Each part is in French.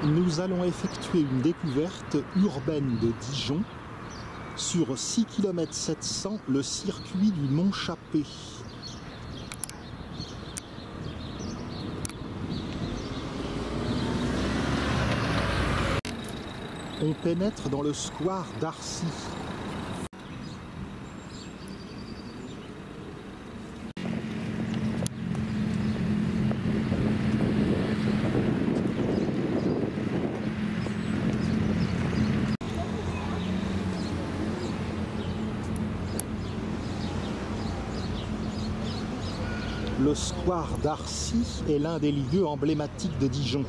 Nous allons effectuer une découverte urbaine de Dijon sur 6 km 700, le circuit du Mont Chappé. On pénètre dans le square d'Arcy. Le square d'Arcy est l'un des lieux emblématiques de Dijon.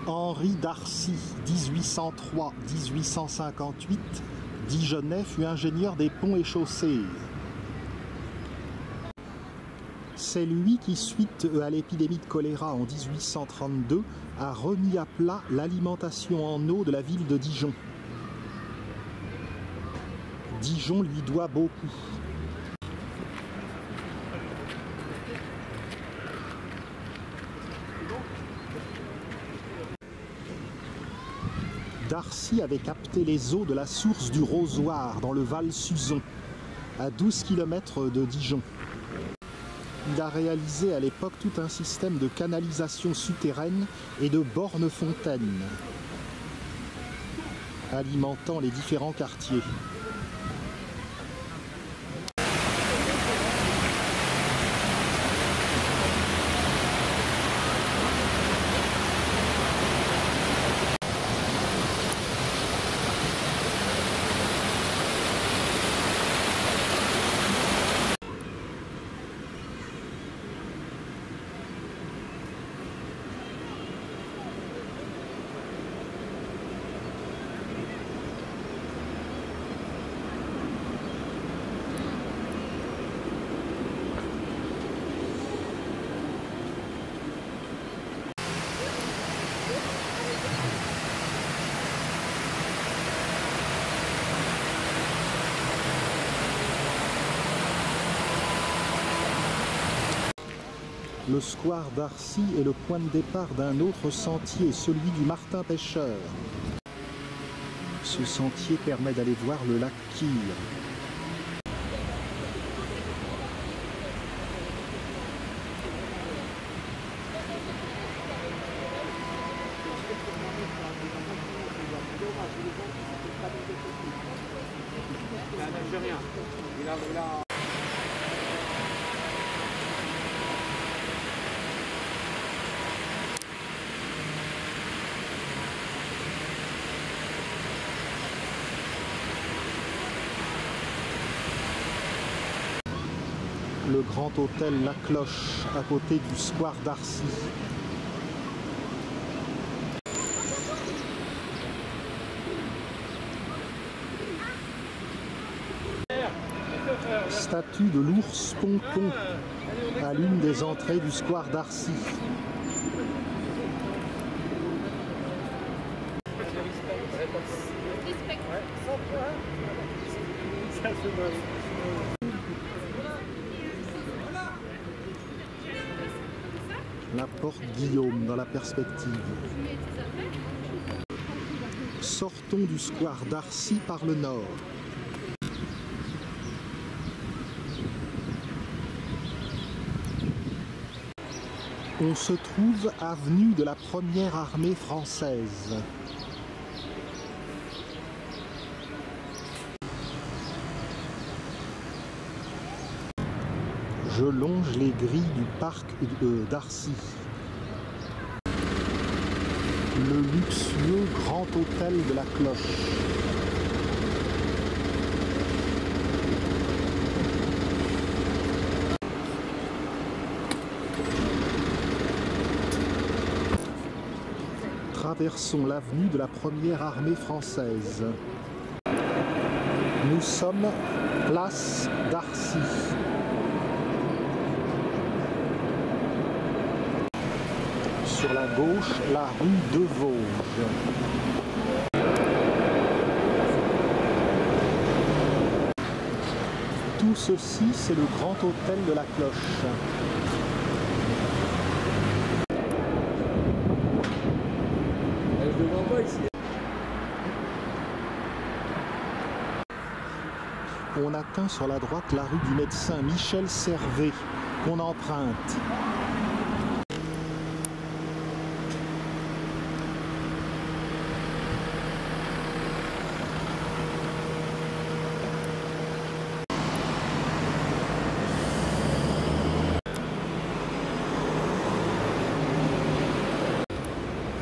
Henri d'Arcy, 1803-1858, Dijonnais, fut ingénieur des ponts et chaussées. C'est lui qui, suite à l'épidémie de choléra en 1832, a remis à plat l'alimentation en eau de la ville de Dijon. Dijon lui doit beaucoup. D'Arcy avait capté les eaux de la source du Rosoir dans le Val-Suzon, à 12 km de Dijon. Il a réalisé à l'époque tout un système de canalisation souterraine et de bornes-fontaines, alimentant les différents quartiers. Le square d'Arcy est le point de départ d'un autre sentier, celui du Martin Pêcheur. Ce sentier permet d'aller voir le lac Kyr. Le grand hôtel La Cloche, à côté du square d'Arcy. Statue de l'ours Pompon, à l'une des entrées du square d'Arcy. La porte Guillaume dans la perspective. Sortons du square d'Arcy par le nord. On se trouve avenue de la Première Armée française. Je longe les grilles du parc d'Arcy. Le luxueux grand hôtel de la Cloche. Traversons l'avenue de la Première Armée française. Nous sommes place d'Arcy. Sur la gauche, la rue de Vosges. Tout ceci, c'est le grand hôtel de la Cloche. Je ne vois pas ici. On atteint sur la droite la rue du médecin Michel Servet, qu'on emprunte.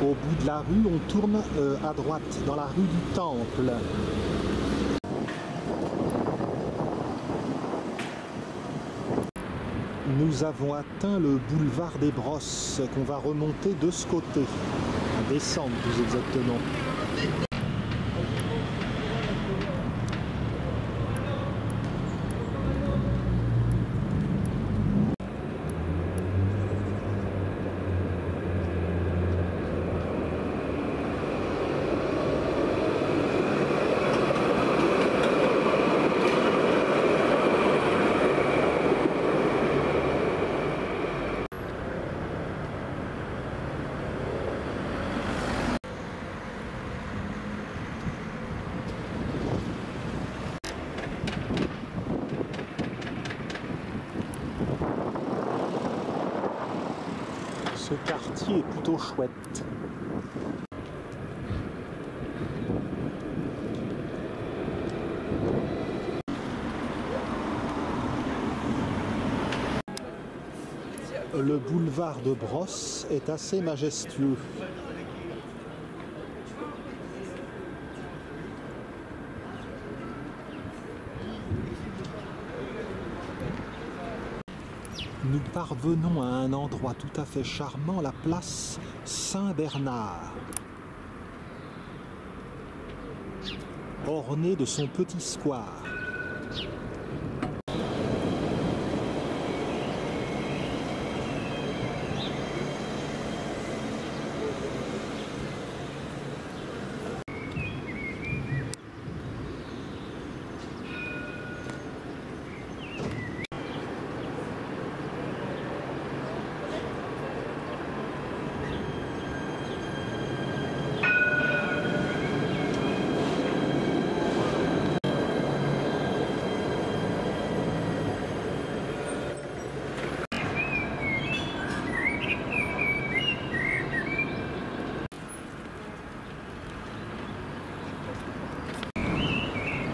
Au bout de la rue, on tourne à droite, dans la rue du Temple. Nous avons atteint le boulevard des Brosses, qu'on va remonter de ce côté, à descendre plus exactement. Ce quartier est plutôt chouette. Le boulevard de Brosses est assez majestueux. Nous parvenons à un endroit tout à fait charmant, la place Saint-Bernard, ornée de son petit square.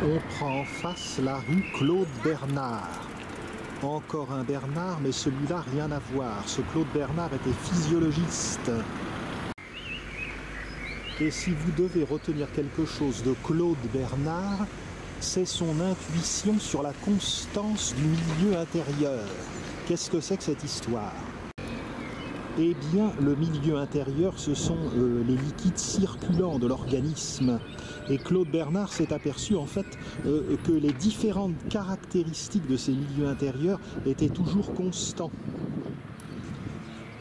On prend en face la rue Claude Bernard. Encore un Bernard, mais celui-là, rien à voir. Ce Claude Bernard était physiologiste. Et si vous devez retenir quelque chose de Claude Bernard, c'est son intuition sur la constance du milieu intérieur. Qu'est-ce que c'est que cette histoire ? Eh bien, le milieu intérieur, ce sont les liquides circulants de l'organisme. Et Claude Bernard s'est aperçu en fait que les différentes caractéristiques de ces milieux intérieurs étaient toujours constants.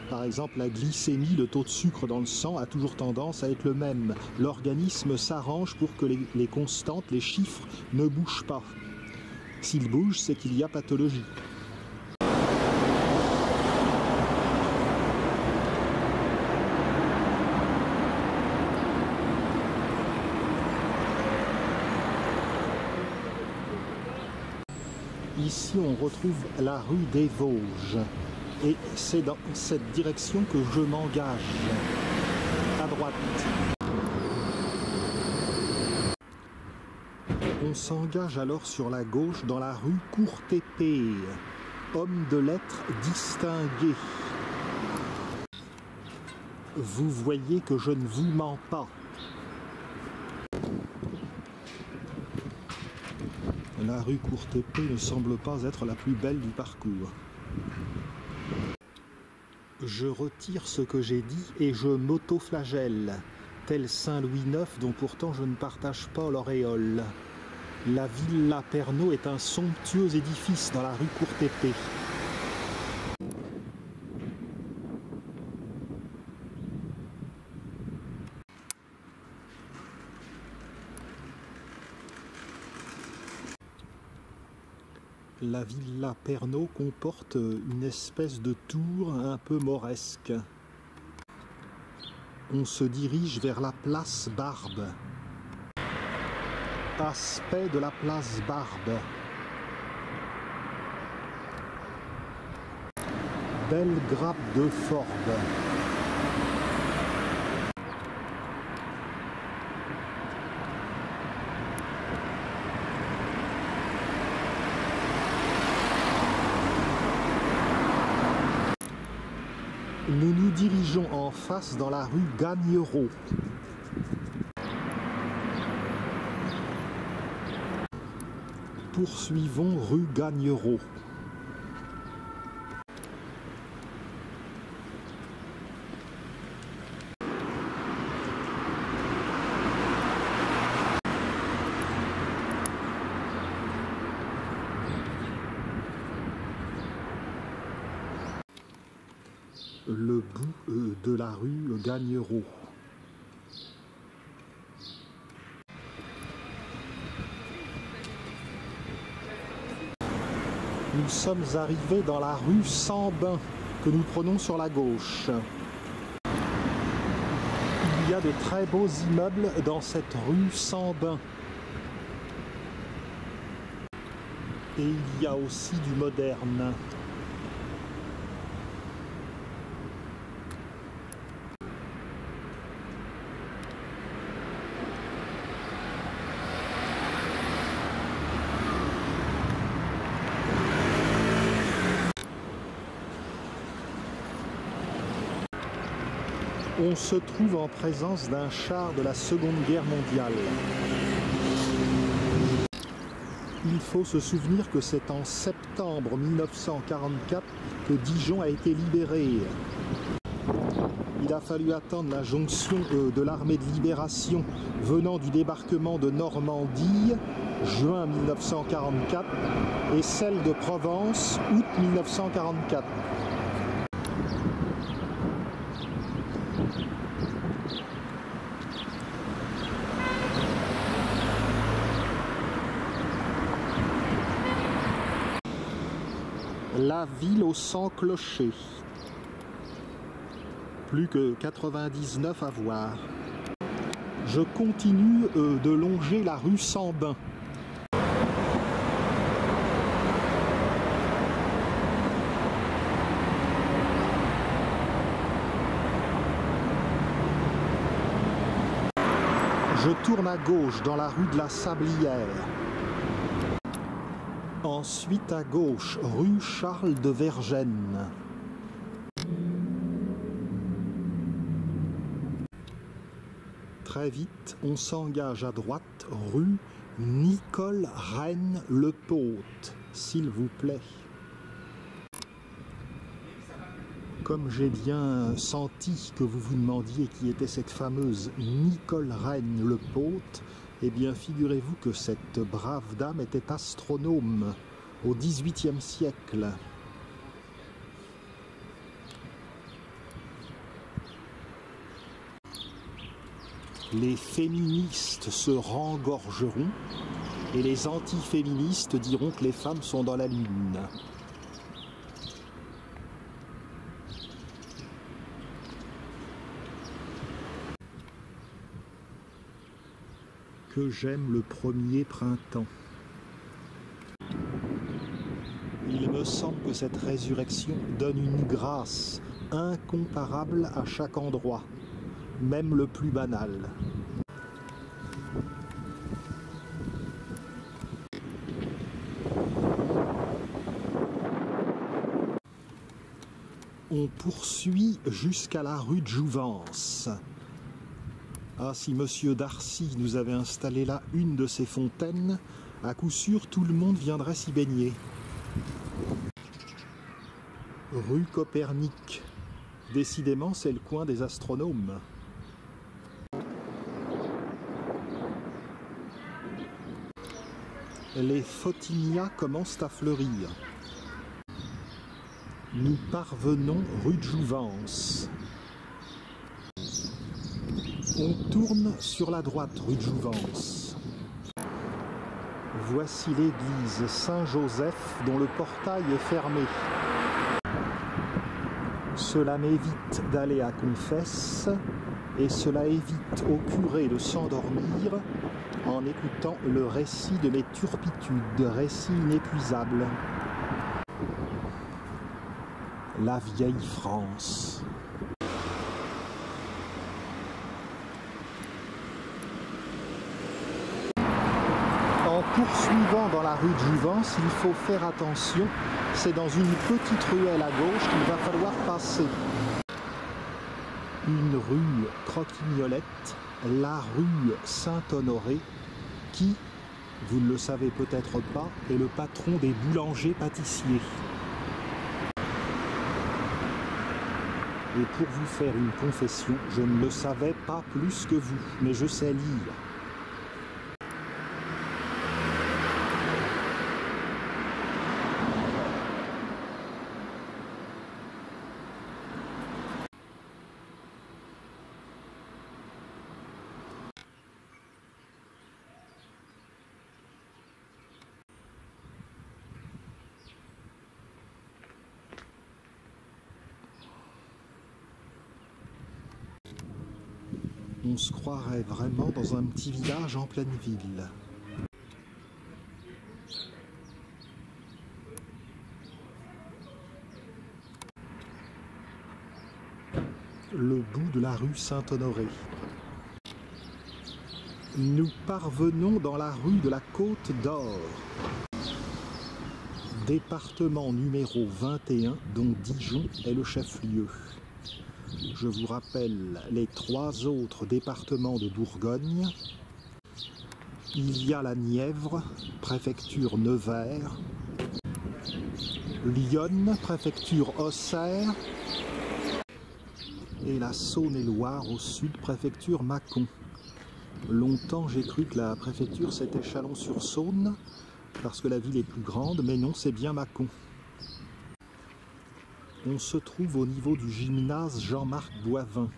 Par exemple, la glycémie, le taux de sucre dans le sang, a toujours tendance à être le même. L'organisme s'arrange pour que les constantes, les chiffres, ne bougent pas. S'ils bougent, c'est qu'il y a pathologie. Ici, on retrouve la rue des Vosges. Et c'est dans cette direction que je m'engage. À droite. On s'engage alors sur la gauche dans la rue Courtépée. Homme de lettres distingué. Vous voyez que je ne vous mens pas. La rue Courtépée ne semble pas être la plus belle du parcours. Je retire ce que j'ai dit et je m'auto-flagelle, tel Saint Louis IX dont pourtant je ne partage pas l'auréole. La Villa Pernot est un somptueux édifice dans la rue Courtépée. La Villa Pernot comporte une espèce de tour un peu mauresque. On se dirige vers la place Barbe. Aspect de la place Barbe. Belle grappe de Forbes. Nous nous dirigeons en face dans la rue Gagnereau. Poursuivons rue Gagnereau. Le bout de la rue Gagnereau. Nous sommes arrivés dans la rue Sambin, que nous prenons sur la gauche. Il y a de très beaux immeubles dans cette rue Sambin. Et il y a aussi du moderne. On se trouve en présence d'un char de la Seconde Guerre mondiale. Il faut se souvenir que c'est en septembre 1944 que Dijon a été libéré. Il a fallu attendre la jonction de l'armée de libération venant du débarquement de Normandie, juin 1944, et celle de Provence, août 1944. La ville aux 100 clochers. Plus que 99 à voir. Je continue de longer la rue Sambin. Je tourne à gauche dans la rue de la Sablière. Ensuite à gauche, rue Charles de Vergennes. Très vite, on s'engage à droite, rue Nicole Reine-le-Pôte, s'il vous plaît. Comme j'ai bien senti que vous vous demandiez qui était cette fameuse Nicole Reine-le-Pôte, eh bien, figurez-vous que cette brave dame était astronome au XVIIIe siècle. Les féministes se rengorgeront et les antiféministes diront que les femmes sont dans la lune. Que j'aime le premier printemps. Il me semble que cette résurrection donne une grâce incomparable à chaque endroit, même le plus banal. On poursuit jusqu'à la rue de Jouvence. Ah, si Monsieur Darcy nous avait installé là une de ces fontaines, à coup sûr tout le monde viendrait s'y baigner. Rue Copernic. Décidément, c'est le coin des astronomes. les photynias commencent à fleurir. Nous parvenons rue de Jouvence. On tourne sur la droite rue de Jouvence. Voici l'église Saint-Joseph dont le portail est fermé. Cela m'évite d'aller à confesse et cela évite au curé de s'endormir en écoutant le récit de mes turpitudes, récit inépuisable. La vieille France. En poursuivant dans la rue de Jouvence, il faut faire attention, c'est dans une petite ruelle à gauche qu'il va falloir passer. Une rue croquignolette, la rue Saint-Honoré, qui, vous ne le savez peut-être pas, est le patron des boulangers-pâtissiers. Et pour vous faire une confession, je ne le savais pas plus que vous, mais je sais lire. On se croirait vraiment dans un petit village en pleine ville. Le bout de la rue Saint-Honoré. Nous parvenons dans la rue de la Côte d'Or. Département numéro 21, dont Dijon est le chef-lieu. Je vous rappelle les 3 autres départements de Bourgogne. Il y a la Nièvre, préfecture Nevers, l'Yonne, préfecture Auxerre, et la Saône-et-Loire au sud, préfecture Mâcon. Longtemps j'ai cru que la préfecture c'était Chalon-sur-Saône, parce que la ville est plus grande, mais non, c'est bien Mâcon. On se trouve au niveau du gymnase Jean-Marc Boivin.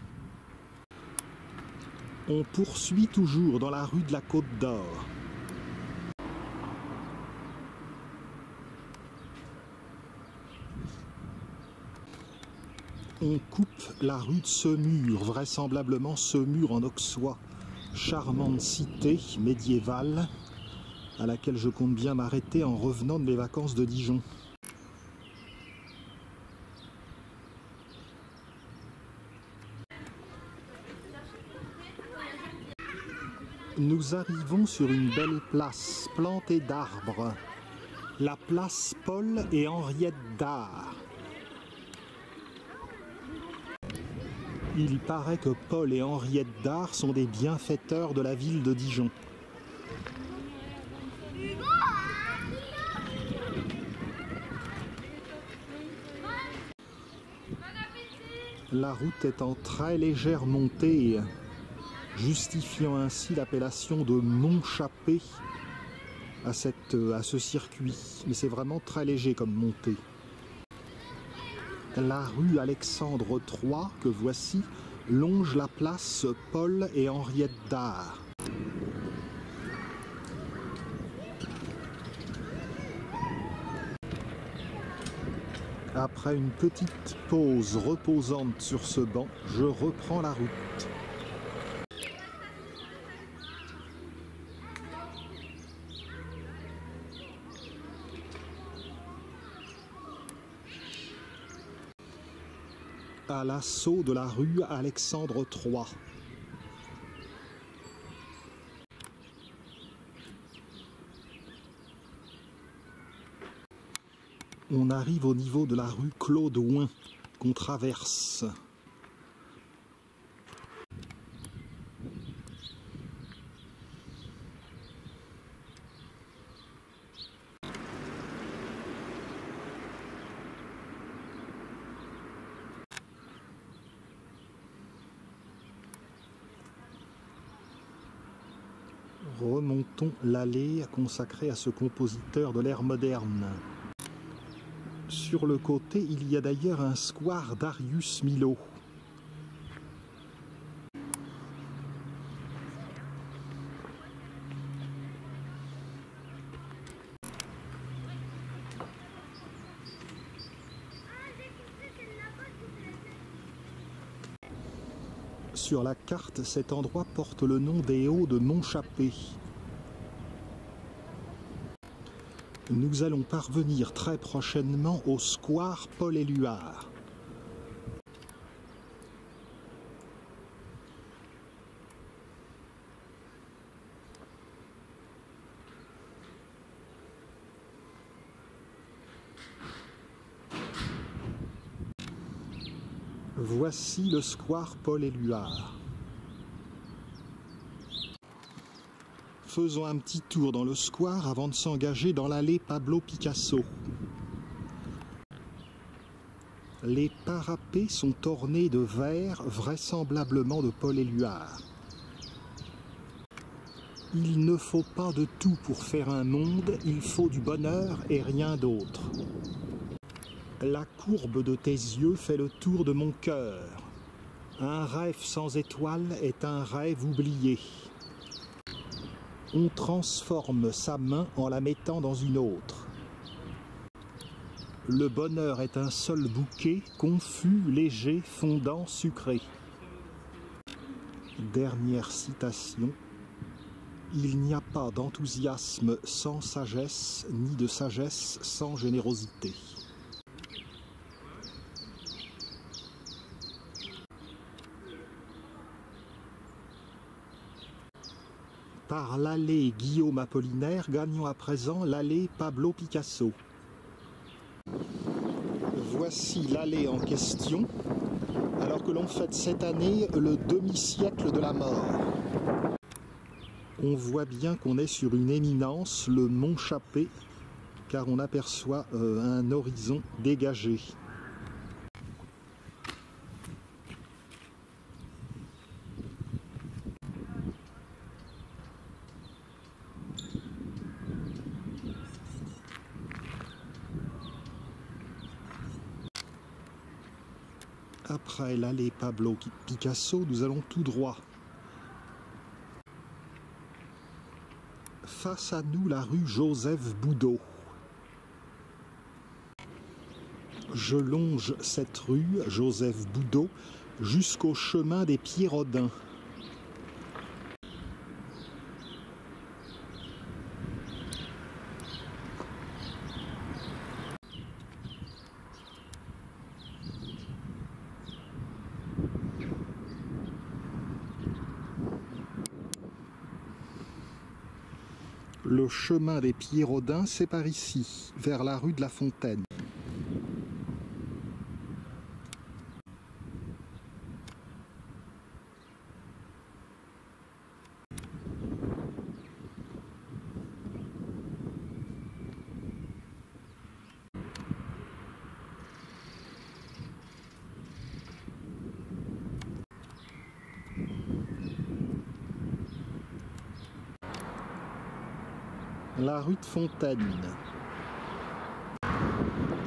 On poursuit toujours dans la rue de la Côte d'Or. On coupe la rue de Semur, vraisemblablement Semur en Auxois, charmante cité médiévale à laquelle je compte bien m'arrêter en revenant de mes vacances de Dijon. Nous arrivons sur une belle place plantée d'arbres, la place Paul et Henriette Dard. Il paraît que Paul et Henriette Dard sont des bienfaiteurs de la ville de Dijon. La route est en très légère montée, justifiant ainsi l'appellation de Montchappé à ce circuit. Mais c'est vraiment très léger comme montée. La rue Alexandre III, que voici, longe la place Paul et Henriette Dard. Après une petite pause reposante sur ce banc, je reprends la route. À l'assaut de la rue Alexandre III. On arrive au niveau de la rue Claude Ouin, qu'on traverse. Remontons l'allée consacrée à ce compositeur de l'ère moderne. Sur le côté, il y a d'ailleurs un square Darius Milhaud. Sur la carte, cet endroit porte le nom des Hauts de Montchappé. Nous allons parvenir très prochainement au square Paul-Éluard. Voici le square Paul-Éluard. Faisons un petit tour dans le square avant de s'engager dans l'allée Pablo Picasso. Les parapets sont ornés de verre, vraisemblablement de Paul-Éluard. Il ne faut pas de tout pour faire un monde, il faut du bonheur et rien d'autre. La courbe de tes yeux fait le tour de mon cœur. Un rêve sans étoile est un rêve oublié. On transforme sa main en la mettant dans une autre. Le bonheur est un seul bouquet, confus, léger, fondant, sucré. Dernière citation. Il n'y a pas d'enthousiasme sans sagesse, ni de sagesse sans générosité. Par l'allée Guillaume Apollinaire, gagnons à présent l'allée Pablo Picasso. Voici l'allée en question, alors que l'on fête cette année le demi-siècle de la mort. On voit bien qu'on est sur une éminence, le mont Chappé, car on aperçoit un horizon dégagé. Après l'allée Pablo Picasso, nous allons tout droit. Face à nous, la rue Joseph Boudot. Je longe cette rue, Joseph Boudot, jusqu'au chemin des Pieds-Rodin. Le chemin des Pieds-Rodin, c'est par ici, vers la rue de la Fontaine. La rue de Fontaine.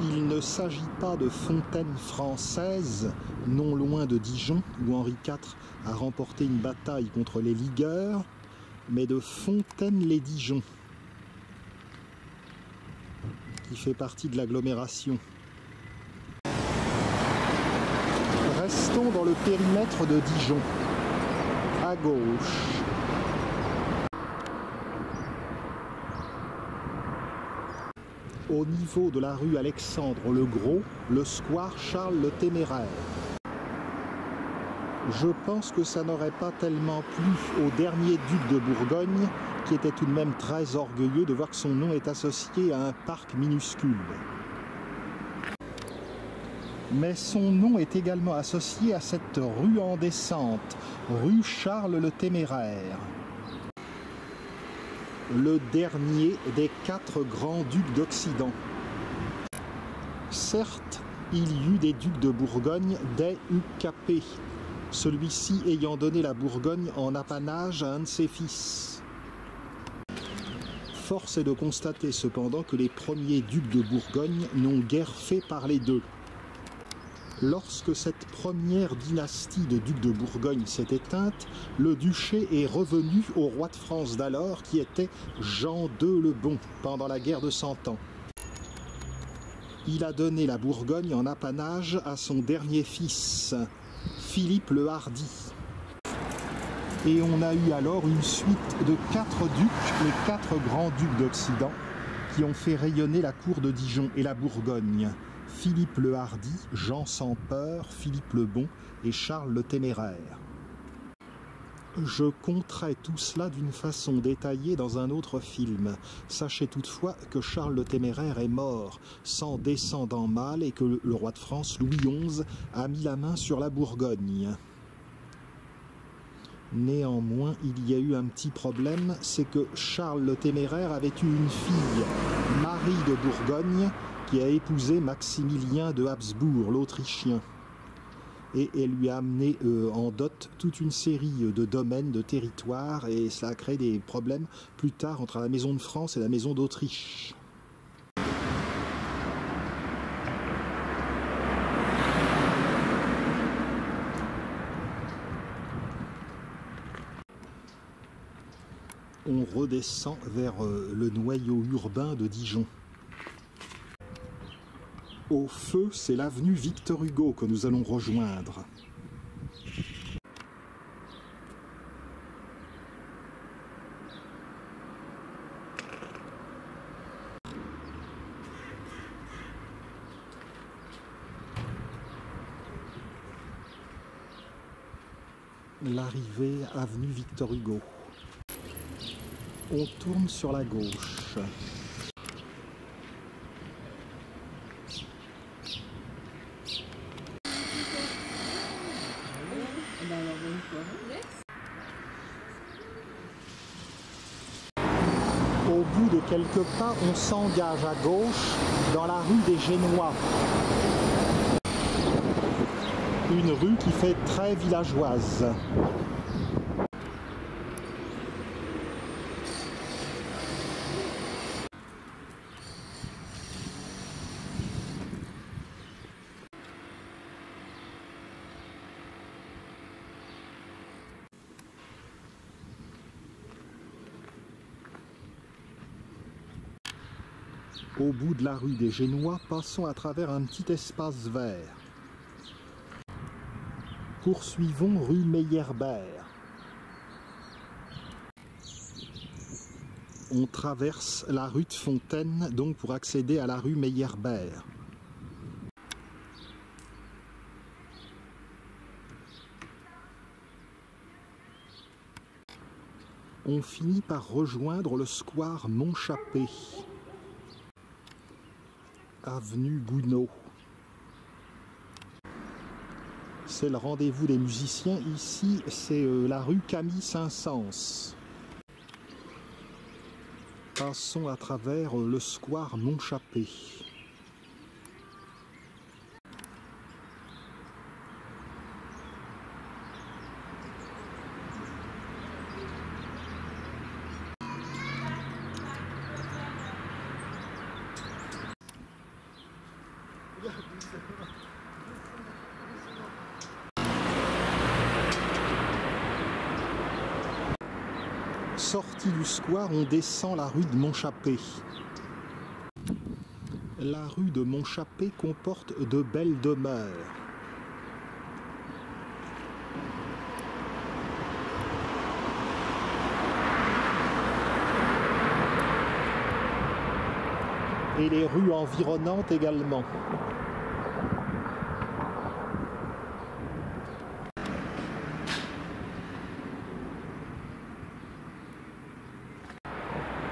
Il ne s'agit pas de fontaine française, non loin de Dijon, où Henri IV a remporté une bataille contre les ligueurs, mais de Fontaine-les-Dijon, qui fait partie de l'agglomération. Restons dans le périmètre de Dijon, à gauche. Au niveau de la rue Alexandre-le-Gros, le square Charles le Téméraire. Je pense que ça n'aurait pas tellement plu au dernier duc de Bourgogne, qui était tout de même très orgueilleux de voir que son nom est associé à un parc minuscule. Mais son nom est également associé à cette rue en descente, rue Charles le Téméraire. Le dernier des 4 grands ducs d'Occident. Certes, il y eut des ducs de Bourgogne dès Hugues Capet, celui-ci ayant donné la Bourgogne en apanage à un de ses fils. Force est de constater cependant que les premiers ducs de Bourgogne n'ont guère fait parler d'eux. Lorsque cette première dynastie de ducs de Bourgogne s'est éteinte, le duché est revenu au roi de France d'alors, qui était Jean II le Bon, pendant la guerre de Cent Ans. Il a donné la Bourgogne en apanage à son dernier fils, Philippe le Hardi. Et on a eu alors une suite de 4 ducs, les 4 grands ducs d'Occident, qui ont fait rayonner la cour de Dijon et la Bourgogne. Philippe le Hardi, Jean sans peur, Philippe le Bon et Charles le Téméraire. Je conterai tout cela d'une façon détaillée dans un autre film. Sachez toutefois que Charles le Téméraire est mort, sans descendant mâle, et que le roi de France, Louis XI, a mis la main sur la Bourgogne. Néanmoins, il y a eu un petit problème, c'est que Charles le Téméraire avait eu une fille, Marie de Bourgogne, qui a épousé Maximilien de Habsbourg, l'Autrichien. Et elle lui a amené en dot toute une série de domaines, de territoires, et cela a créé des problèmes plus tard entre la maison de France et la maison d'Autriche. On redescend vers le noyau urbain de Dijon. Au feu, c'est l'avenue Victor Hugo que nous allons rejoindre. L'arrivée avenue Victor Hugo. On tourne sur la gauche. Au bout de quelques pas, on s'engage à gauche dans la rue des Génois. Une rue qui fait très villageoise. Au bout de la rue des Génois, passons à travers un petit espace vert. Poursuivons rue Meyerbeer. On traverse la rue de Fontaine, donc pour accéder à la rue Meyerbeer. On finit par rejoindre le square Montchappé. Avenue Gounod. C'est le rendez-vous des musiciens. Ici, c'est la rue Camille Saint-Saëns. Passons à travers le square Montchappé. Sorti du square, on descend la rue de Montchappé. La rue de Montchappé comporte de belles demeures. Et les rues environnantes également.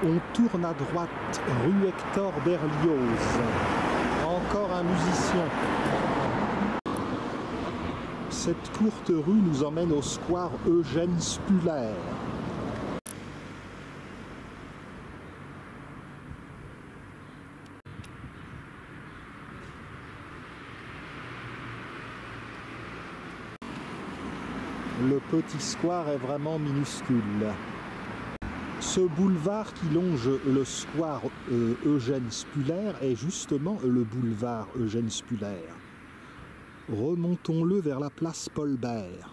On tourne à droite, rue Hector Berlioz. Encore un musicien. Cette courte rue nous emmène au square Eugène Spuller. Le petit square est vraiment minuscule. Ce boulevard qui longe le square Eugène Spuller est justement le boulevard Eugène Spuller. Remontons-le vers la place Paul Bert.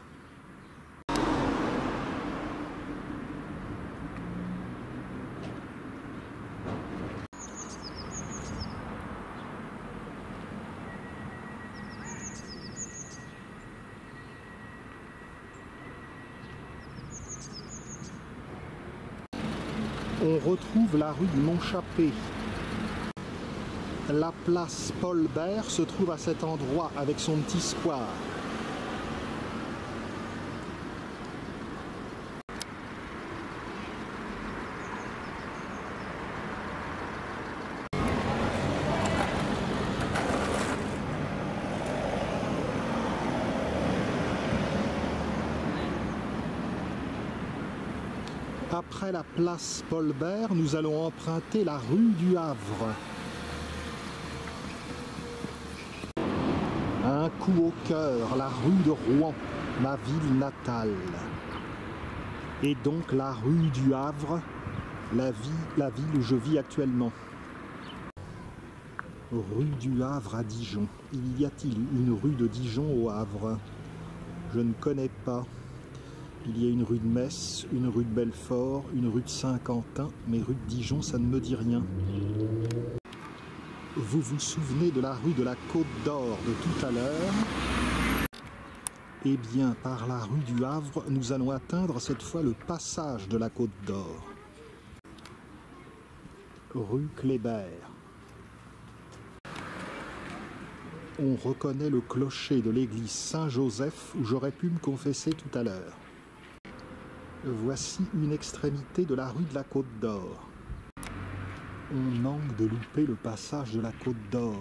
On retrouve la rue du Montchappé. La place Paul Bert se trouve à cet endroit avec son petit square. Après la place Paul Bert, nous allons emprunter la rue du Havre. Un coup au cœur, la rue de Rouen, ma ville natale. Et donc la rue du Havre, la ville où je vis actuellement. Rue du Havre à Dijon. Y a-t-il une rue de Dijon au Havre? Je ne connais pas. Il y a une rue de Metz, une rue de Belfort, une rue de Saint-Quentin, mais rue de Dijon, ça ne me dit rien. Vous vous souvenez de la rue de la Côte d'Or de tout à l'heure? Eh bien, par la rue du Havre, nous allons atteindre cette fois le passage de la Côte d'Or. Rue Kléber. On reconnaît le clocher de l'église Saint-Joseph où j'aurais pu me confesser tout à l'heure. Voici une extrémité de la rue de la Côte d'Or. On manque de louper le passage de la Côte d'Or,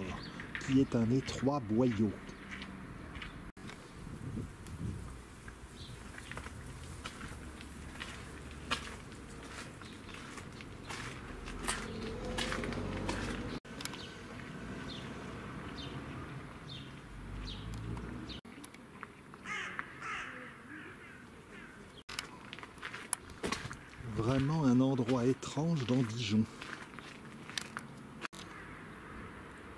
qui est un étroit boyau. Vraiment un endroit étrange dans Dijon.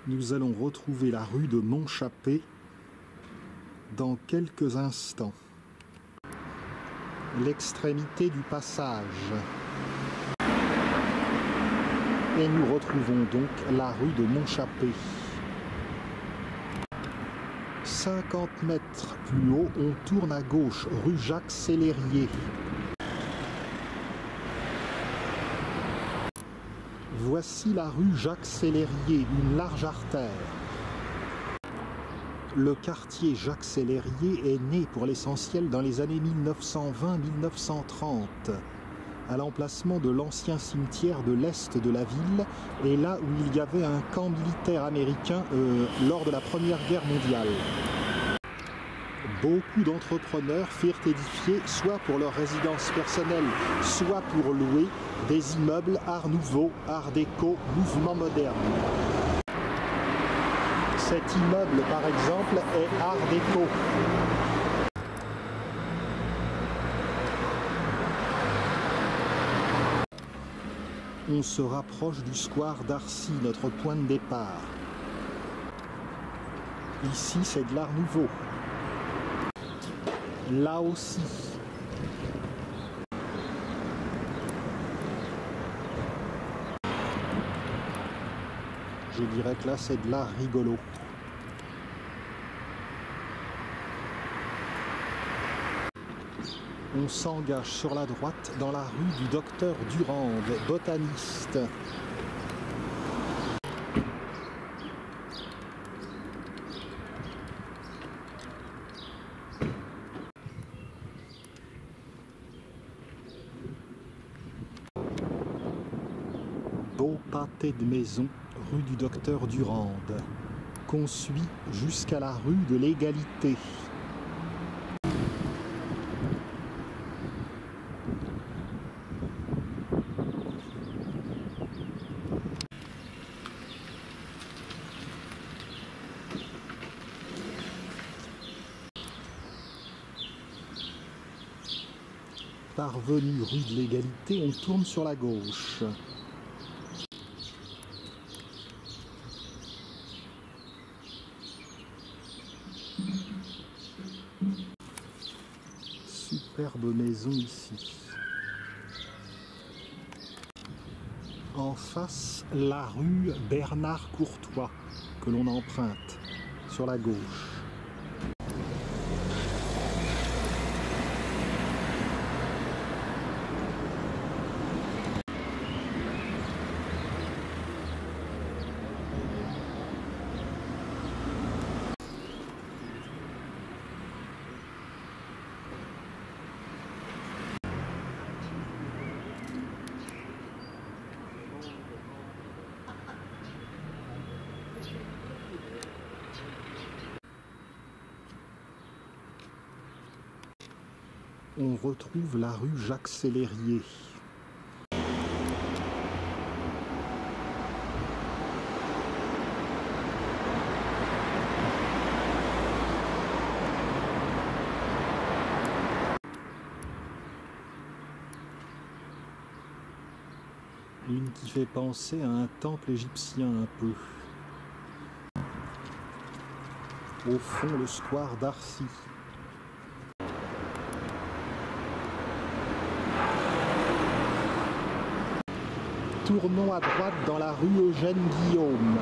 Nous allons retrouver la rue de Montchappé dans quelques instants. L'extrémité du passage. Et nous retrouvons donc la rue de Montchappé. 50 mètres plus haut, on tourne à gauche, rue Jacques-Célérier. Voici la rue Jacques-Célérier, une large artère. Le quartier Jacques-Célérier est né pour l'essentiel dans les années 1920-1930, à l'emplacement de l'ancien cimetière de l'Est de la ville, et là où il y avait un camp militaire américain lors de la Première Guerre mondiale. Beaucoup d'entrepreneurs firent édifier, soit pour leur résidence personnelle, soit pour louer, des immeubles art nouveau, art déco, mouvement moderne. Cet immeuble, par exemple, est art déco. On se rapproche du square d'Arcy, notre point de départ. Ici, c'est de l'art nouveau. Là aussi. Je dirais que là, c'est de l'art rigolo. On s'engage sur la droite dans la rue du Docteur Durande, botaniste. Beau pâté de maison, rue du Docteur Durande, qu'on suit jusqu'à la rue de l'Égalité. Parvenu rue de l'Égalité, on tourne sur la gauche. Superbe maison ici. En face, la rue Bernard-Courtois, que l'on emprunte sur la gauche. On retrouve la rue Jacques-Célérier. Une qui fait penser à un temple égyptien un peu. Au fond, le square d'Arcy. Tournons à droite dans la rue Eugène-Guillaume.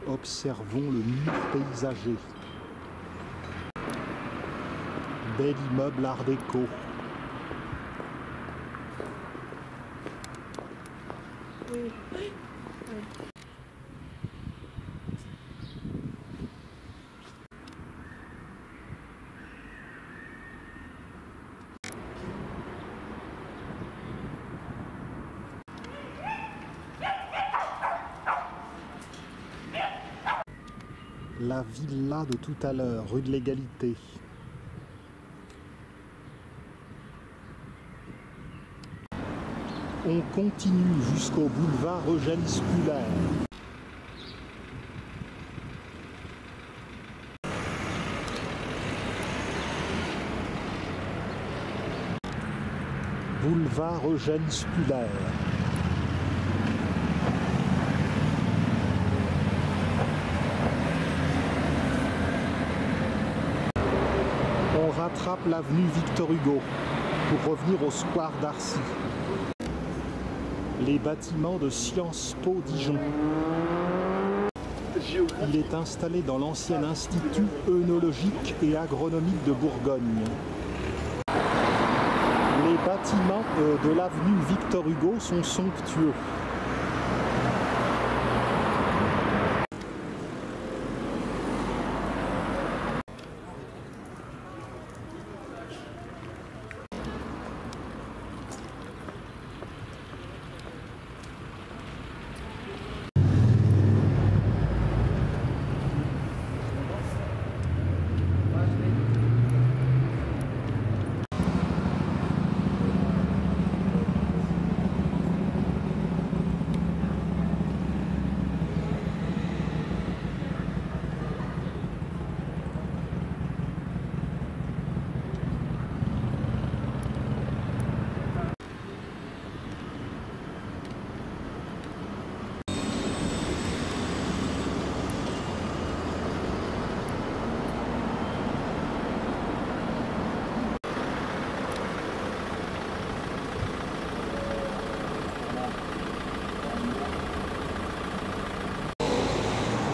Observons le mur paysager. Bel immeuble art déco. La villa de tout à l'heure, rue de l'Égalité. On continue jusqu'au boulevard Eugène Spuller. Boulevard Eugène Spuller. On rattrape l'avenue Victor Hugo pour revenir au square d'Arcy. Les bâtiments de Sciences Po Dijon. Il est installé dans l'ancien institut œnologique et agronomique de Bourgogne. Les bâtiments de l'avenue Victor Hugo sont somptueux.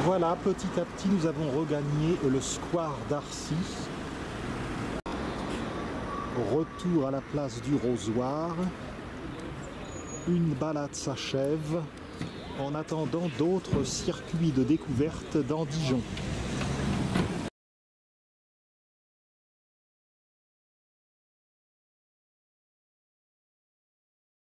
Voilà, petit à petit, nous avons regagné le square d'Arcy. Retour à la place du Rosoir. Une balade s'achève en attendant d'autres circuits de découverte dans Dijon.